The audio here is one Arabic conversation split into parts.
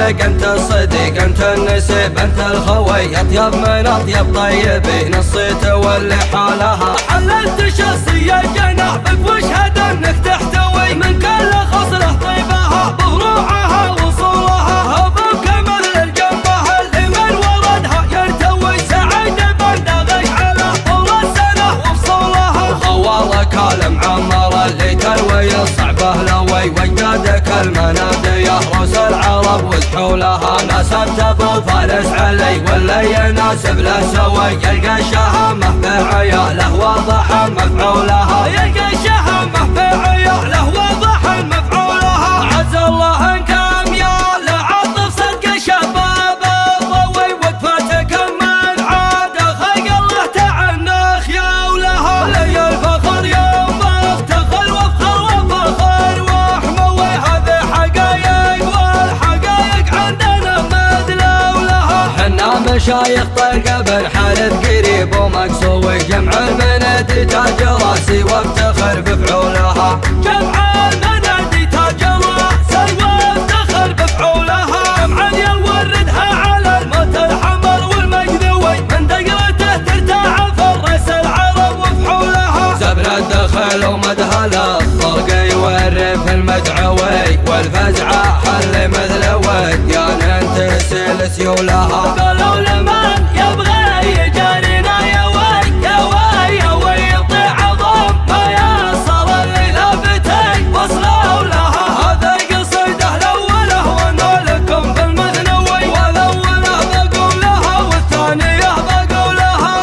الرفيق انت الصديق انت النسيب انت الخوي، اطيب من اطيب طيبين الصيت واللي حالها. حللت شخصية جنابك واشهد انك تحتوي من كل خصلة طيبها بفروعها وصولها، بكمل الجنبه اللي من وردها يرتوي، سعيد بندغش على طول السنة وفصولها. خوالك المعمر اللي تروي الصعبه لوي، وجدادك المنادي يهرس العرب وسحولها. ناسبت ابو فارس علي واللي يناسب له سوي، يلقى الشهامه في عياله واضح مفعولها. يلقى الشهامه في عياله واضح مفعولها. عز الله انكم يا لعطف صدق شباب الضوي، وقفتك من عاد خلق الله تعنخ يا ولها. لي الفخر يوم افتخر وافخر وفخر واحموي، هذه حقايق والحقايق عندنا مدلولها. حنا مشايخ طلقه بن حارث قريب ومقصوي، جمع المنادي تاج راسي وافتخر بفعولها. جمع المنادي تاج راسي وافتخر بفعولها. جمعا يوردها على الموت الحمر والمجذوي، من دقرته ترتاع فرس العرب وفحولها. زبر الدخل ومدهله الطلق يورف المدعوي، والفزعه حل مثل وديان تسيل سيولها. قالوا لمن يبغى يجارينا يا وي يا وي يا وي، يطيع عظم ما يصل الليلابتين وصلوا لها. هذا قصيده الاوله وانا لكم في المثنوي، والاوله بقولها والثانيه بقولها.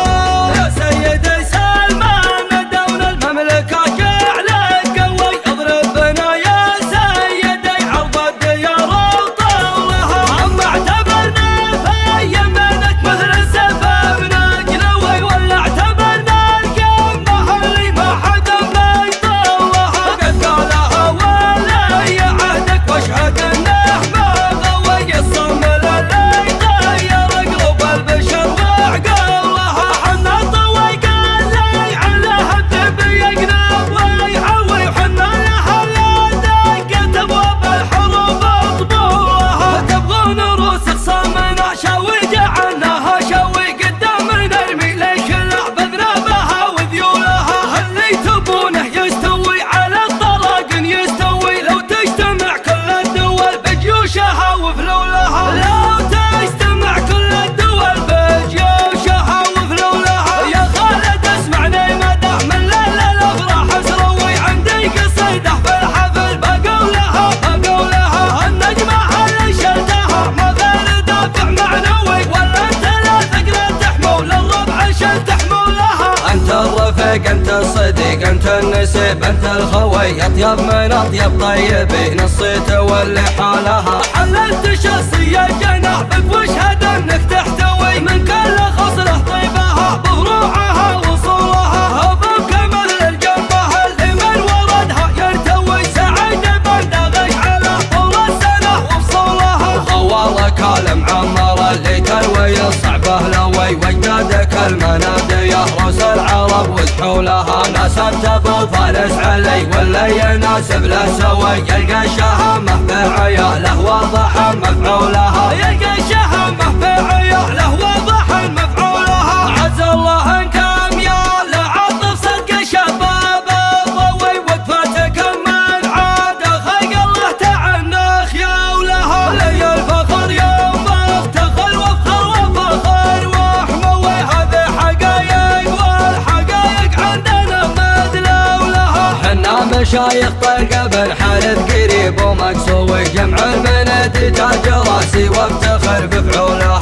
يا سيدي سلمان دون المملكه جعلك قوي، اضرب بنا يا سيدي عرض الديار وطولها. اما اعتبرنا في يمنك مثل السفا بنقلوي، ولا اعتبرنا القمه اللي ما حدا بيطولها. قد قالها ولي عهدك واشهد انه ما غوي، الصمل اللي طير قلوب البشر وعقولها. حنا طوي قال لي عليها الدب يقنب ويحوي، وحنا لها لا دقت ابواب الحروب اطبولها. تبغون روس خصامنا شوي جعلناها شوي، قدام نرمي ليش اللعب بذنبها وذيولها. اللي تبونه يستوي على الطلاق يستوي، لو تجتمع كل الدول بجيوشها وفلولها. لو تجتمع كل الدول بجيوشها وفلولها. يا خالد اسمعني مدح من ليل الافراح اسروي، عندي قصيده في الحفل بقولها بقولها. النجمه اللي شلتها ما غير دافع معنوي، ولا انت لا ثقل تحمل الربع شلت حمولها. انت الرفيق انت الصديق انت النسيب انت الخوي، اطيب من اطيب طيبين الصيت واللي حالها. حللت شخصية جنابك واشهد انك تحتوي من كل خصلة طيبها بفروعها وصولها، بكمل الجنبه اللي من وردها يرتوي، سعيد بندغش على طول السنة وفصولها. خوالك المعمر اللي تروي الصعبه لوي، وجدادك المنادي يهرس العرب وسحولها. ناسبت ابو فارس علي واللي يناسب له سوي، يلقى الشهامه في عياله واضح مفعولها. يلقى الشهامه في عياله واضح مفعولها. عز الله انكم يا لعطف صدق شباب الضوي، وقفتك من عاد خلق الله تعنخ يا ولها. لي الفخر يوم افتخر وافخر وفخر واحموي، هذه حقايق والحقايق عندنا مدلولها. حنا مشايخ طلقه بن حارث قريب ومقصوي، جمع المنادي تاج راسي وافتخر بفعولها.